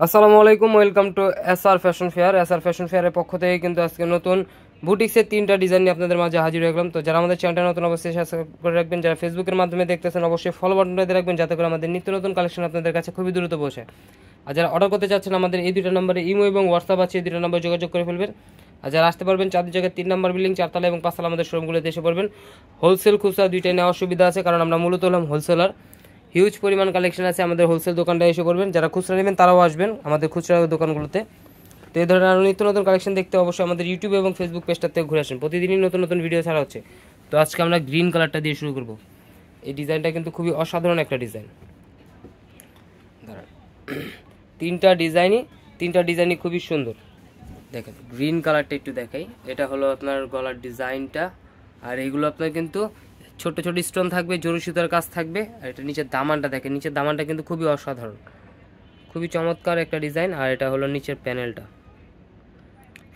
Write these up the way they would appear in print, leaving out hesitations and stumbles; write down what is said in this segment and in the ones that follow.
আসসালামু আলাইকুম, welcome to SR fashion fair. SR fashion ফেয়ারের পক্ষ থেকে কিন্তু আজকে নতুন বুটিক্সের 3টা ডিজাইন নিয়ে আপনাদের মাঝে হাজির হয়ে গেলাম। তো যারা আমাদের চ্যানেলটা নতুন অবশ্যই সাবস্ক্রাইব করে রাখবেন, যারা ফেসবুকের মাধ্যমে দেখতেছেন অবশ্যই ফলো বাটনটা দিয়ে রাখবেন, যাতে করে আমাদের নিত্য নতুন কালেকশন আপনাদের কাছে খুবই দ্রুত পৌঁছায়। আর যারা অর্ডার করতে চাচ্ছেন আমাদের এই দুটো নম্বরে ইমো এবং হোয়াটসঅ্যাপ আছে, এই দুটো নম্বরে যোগাযোগ করে ফেলবেন। আর যারা আসতে পারবেন চাঁদের জায়গায় 3 নম্বর বিল্ডিং 4তলা এবং 5তলা আমাদের শোরুমগুলোতে এসে পড়বেন। হোলসেল খুচরা দুইটাই নেওয়ার সুবিধা আছে, কারণ আমরা মূলত হলাম হোলসেলার। হিউজ পরিমাণ কালেকশন আছে, আমাদের হোলসেল দোকানটা এসে পড়বেন। যারা খুচরা নেবেন তারাও আসবেন আমাদের খুচরা দোকানগুলোতে। তো এই ধরনের আরও নিত্য নতুন কালেকশন দেখতে অবশ্যই আমাদের ইউটিউব এবং ফেসবুক পেজটা থেকে ঘুরে আসেন, প্রতিদিনই নতুন নতুন ভিডিও ছাড়া হচ্ছে। তো আজকে আমরা গ্রিন কালারটা দিয়ে শুরু করব। এই ডিজাইনটা কিন্তু খুবই অসাধারণ একটা ডিজাইন। দাঁড়ান, তিনটা ডিজাইনই খুবই সুন্দর। দেখেন গ্রিন কালারটা একটু দেখাই, এটা হলো আপনার গলার ডিজাইনটা। আর এইগুলো আপনার কিন্তু ছোট ছোট স্টোন থাকবে, জরি সুতার কাজ থাকবে। আর এটা নিচের দামানটা দেখেন, নিচের দামানটা কিন্তু খুবই অসাধারণ, খুবই চমৎকার একটা ডিজাইন। আর এটা হলো নিচের প্যানেলটা,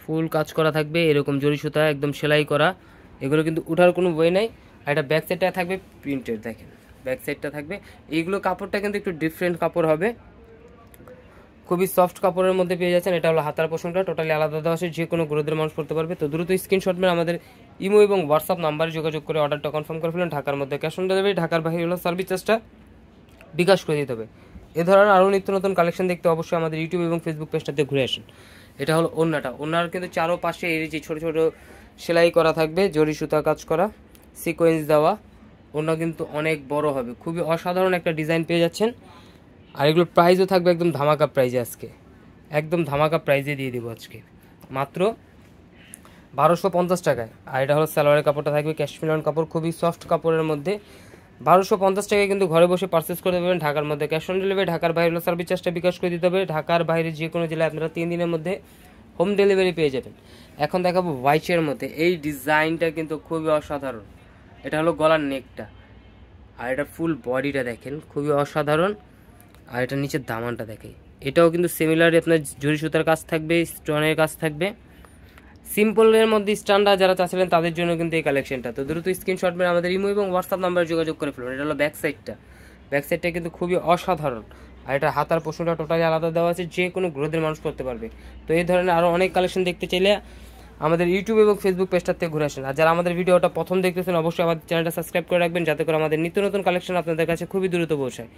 ফুল কাজ করা থাকবে, এরকম জরি সুতা একদম সেলাই করা। এগুলো কিন্তু উঠার কোনো বই নাই। আর এটা ব্যাক সাইডটা থাকবে প্রিন্টেড, দেখেন ব্যাক সাইডটা থাকবে। এইগুলো কাপড়টা কিন্তু একটু ডিফারেন্ট কাপড় হবে, খুবই সফট কাপড়ের মধ্যে পেয়ে যাচ্ছেন। এটা হলো হাতার পোর্শনটা টোটালি আলাদা দেওয়া আছে, যে কোনো গ্রোথের মানুষ পড়তে পারবে। তো দ্রুত স্ক্রিনশট মেরে আমাদের ইমো এবং হোয়াটসঅ্যাপ নাম্বারে যোগাযোগ করে অর্ডারটা কনফার্ম করে ফেলেন। ঢাকার মধ্যে ক্যাশ অন ডেলিভারি, ঢাকার বাইরে হলো সার্ভিস চার্জটা বিকাশ করে দিতে হবে। এ ধরনের আরও নিত্য নতুন কালেকশন দেখতে অবশ্যই আমাদের ইউটিউব এবং ফেসবুক পেজটাতে ঘুরে আসেন। এটা হলো ওড়নাটা, ওড়নার কিন্তু চারোপাশে এই যে ছোটো ছোটো সেলাই করা থাকবে, জরি সুতা কাজ করা, সিকোয়েন্স দেওয়া। ওড়না কিন্তু অনেক বড় হবে, খুবই অসাধারণ একটা ডিজাইন পেয়ে যাচ্ছেন। আর এগুলোর প্রাইসও থাকবে একদম ধামাকা প্রাইজে, আজকে একদম ধামাকা প্রাইজে দিয়ে দেবো আজকে মাত্র 1250 টাকায়। আর এটা হলো সালোয়ারের কাপড়টা থাকবে ক্যাশমিলন কাপড়, খুবই সফট কাপড়ের মধ্যে। 1250 টাকায় কিন্তু ঘরে বসে পারচেস করে দেবেন ঢাকার মধ্যে ক্যাশ অন ডেলিভারি। ঢাকার বাইরে হলো সার্ভিস চার্জটা বিকাশ করে দিতে হবে। ঢাকার বাইরে যে কোনো জেলায় আপনারা 3 দিনের মধ্যে হোম ডেলিভারি পেয়ে যাবেন। এখন দেখাবো হোয়াইটের মধ্যে, এই ডিজাইনটা কিন্তু খুবই অসাধারণ। এটা হলো গলার নেকটা, আর এটা ফুল বডিটা দেখেন খুবই অসাধারণ। আর এটা নিচের দামানটা দেখে, এটাও কিন্তু সিমিলার আপনার জরি সুতার কাজ থাকবে, স্টোনের কাজ থাকবে। সিম্পলের মধ্যে স্ট্যান্ডার্ড যারা চাচ্ছিলেন তাদের জন্য কিন্তু এই কালেকশনটা। তো দ্রুত স্ক্রিনশট মেরে আমাদের ইমো এবং হোয়াটসঅ্যাপ নাম্বারে যোগাযোগ করে ফেলুন। এটা হলো ব্যাক সাইডটা কিন্তু খুবই অসাধারণ। আর এটা হাতার পোর্শনটা টোটালি আলাদা দেওয়া আছে, যে কোনো গ্রোথের মানুষ করতে পারবে। তো এই ধরনের আরও অনেক কালেকশন দেখতে চাইলে আমাদের ইউটিউব এবং ফেসবুক পেজটার থেকে ঘুরে আসেন। আর যারা আমাদের ভিডিওটা প্রথম দেখতেছেন অবশ্যই আমাদের চ্যানেলটা সাবস্ক্রাইব করে রাখবেন, যাতে করে আমাদের নিত্য নতুন কালেকশন আপনাদের কাছে খুবই দ্রুত পৌঁছায়।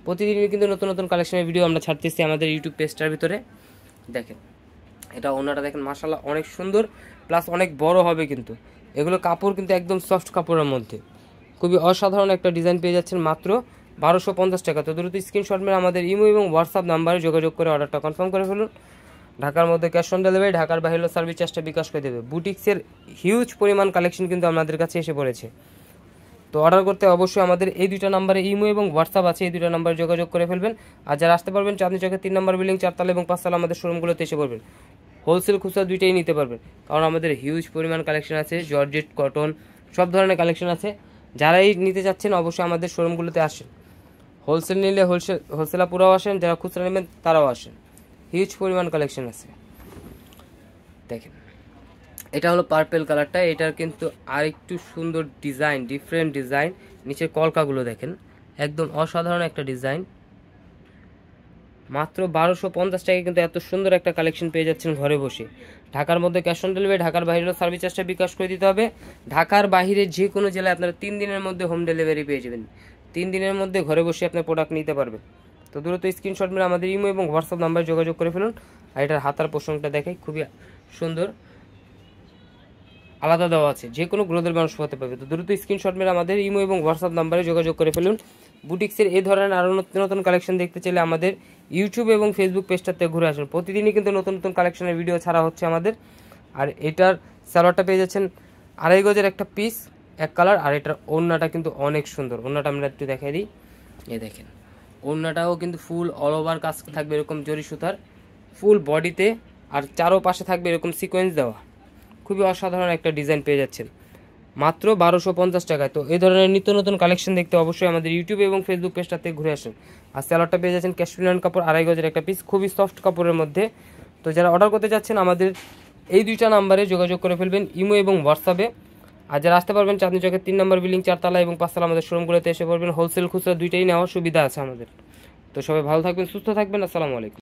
প্রতিদিনই কিন্তু নতুন নতুন কালেকশনের ভিডিও আমরা ছাড়তেছি আমাদের ইউটিউব পেজটার ভিতরে। দেখেন এটা ওনাটা দেখেন, মাশাআল্লাহ অনেক সুন্দর, প্লাস অনেক বড় হবে। কিন্তু এগুলো কাপড় কিন্তু একদম সফট কাপড়ের মধ্যে, খুবই অসাধারণ একটা ডিজাইন পেয়ে যাচ্ছেন মাত্র 1250 টাকা। তো দ্রুত স্ক্রিনশট মেরে আমাদের ইমো এবং হোয়াটসঅ্যাপ নাম্বারে যোগাযোগ করে অর্ডারটা কনফার্ম করে ফেলুন। ঢাকার মধ্যে ক্যাশ অন ডেলিভারি, ঢাকার বাইরে হলো সার্ভিস চার্জটা বিকাশ করে দেবে। বুটিক্সের হিউজ পরিমাণ কালেকশন কিন্তু আমাদের কাছে এসে পড়েছে। তো অর্ডার করতে অবশ্যই আমাদের এই দুটো নাম্বারে ইমো এবং হোয়াটসঅ্যাপ আছে, এই দুটো নাম্বারে যোগাযোগ করে ফেলবেন। আর যারা আসতে পারবেন চাঁদনী চকের 3 নম্বর বিল্ডিং 4তলা এবং 5তলা আমাদের শোরুমগুলোতে এসে পড়বেন। হোলসেল খুচরা দুইটাই নিতে পারবেন, কারণ আমাদের হিউজ পরিমাণ কালেকশন আছে, জর্জেট, কটন, সব ধরনের কালেকশন আছে। যারাই নিতে চাচ্ছেন অবশ্যই আমাদের শোরুমগুলোতে আসেন। হোলসেল নিলে হোলসেলার পুরাও আসেন, যারা খুচরা নেবেন তারাও আসেন। হিউজ পরিমাণ কালেকশন আছে। দেখেন এটা হলো পার্পেল কালারটা, এটার কিন্তু আরেকটু সুন্দর ডিজাইন, ডিফারেন্ট ডিজাইন। নিচের কলকাগুলো দেখেন, একদম অসাধারণ একটা ডিজাইন। মাত্র 1250 টাকায় কিন্তু এত সুন্দর একটা কালেকশন পেয়ে যাচ্ছেন ঘরে বসে। ঢাকার মধ্যে ক্যাশ অন ডেলিভারি, ঢাকার বাইরে সার্ভিস চার্জটা বিকাশ করে দিতে হবে। ঢাকার বাইরে যে কোনো জেলায় আপনারা 3 দিনের মধ্যে হোম ডেলিভারি পেয়ে যাবেন। 3 দিনের মধ্যে ঘরে বসে আপনার প্রোডাক্ট নিতে পারবেন। তো দ্রুত স্ক্রিনশট মেরে আমাদের ইমো এবং হোয়াটসঅ্যাপ নাম্বারে যোগাযোগ করে ফেলুন। আর এটার হাতার পোর্শনটা দেখাই, খুবই সুন্দর, আলাদা দেওয়া আছে, যে কোনো গ্রোথের মানুষ হতে পারবে। তো দ্রুত স্ক্রিনশট মেরে আমাদের ইমো এবং হোয়াটসঅ্যাপ নাম্বারে যোগাযোগ করে ফেলুন। বুটিক্সের এই ধরনের আরও নতুন নতুন কালেকশন দেখতে চাইলে আমাদের ইউটিউব এবং ফেসবুক পেজটাতে ঘুরে আসুন। প্রতিদিনই কিন্তু নতুন নতুন কালেকশনের ভিডিও ছাড়া হচ্ছে আমাদের। আর এটার সালোয়ারটা পেয়ে যাচ্ছেন 2.5 গজের একটা পিস, এক কালার। আর এটার ওড়নাটা কিন্তু অনেক সুন্দর, ওড়নাটা আমরা একটু দেখাই দিই। এই দেখেন ওড়নাটাও কিন্তু ফুল অল ওভার কাজ থাকবে এরকম জরি সুতার, ফুল বডিতে। আর চারোপাশে থাকবে এরকম সিকোয়েন্স দেওয়া, খুবই অসাধারণ একটা ডিজাইন পেয়ে যাচ্ছেন মাত্র 1250 টাকায়। তো এই ধরনের নিত্য নতুন কালেকশন দেখতে অবশ্যই আমাদের ইউটিউব এবং ফেসবুক পেজটাতে ঘুরে আসেন। আর স্যালোয়ারটা পেয়ে যাচ্ছেন ক্যাশমিলন কাপড়, 2.5 গজের একটা পিস, খুবই সফট কাপড়ের মধ্যে। তো যারা অর্ডার করতে চাচ্ছেন আমাদের এই দুইটা নাম্বারে যোগাযোগ করে ফেলবেন, ইমো এবং হোয়াটসঅ্যাপে। আর যারা আসতে পারবেন চাঁদনী চকের 3 নম্বর বিল্ডিং 4তলা এবং 5তলা আমাদের শোরুমগুলোতে এসে পড়বেন। হোলসেল খুচরা দুইটাই নেওয়ার সুবিধা আছে আমাদের। তো সবাই ভালো থাকবেন, সুস্থ থাকবেন। আসসালামু আলাইকুম।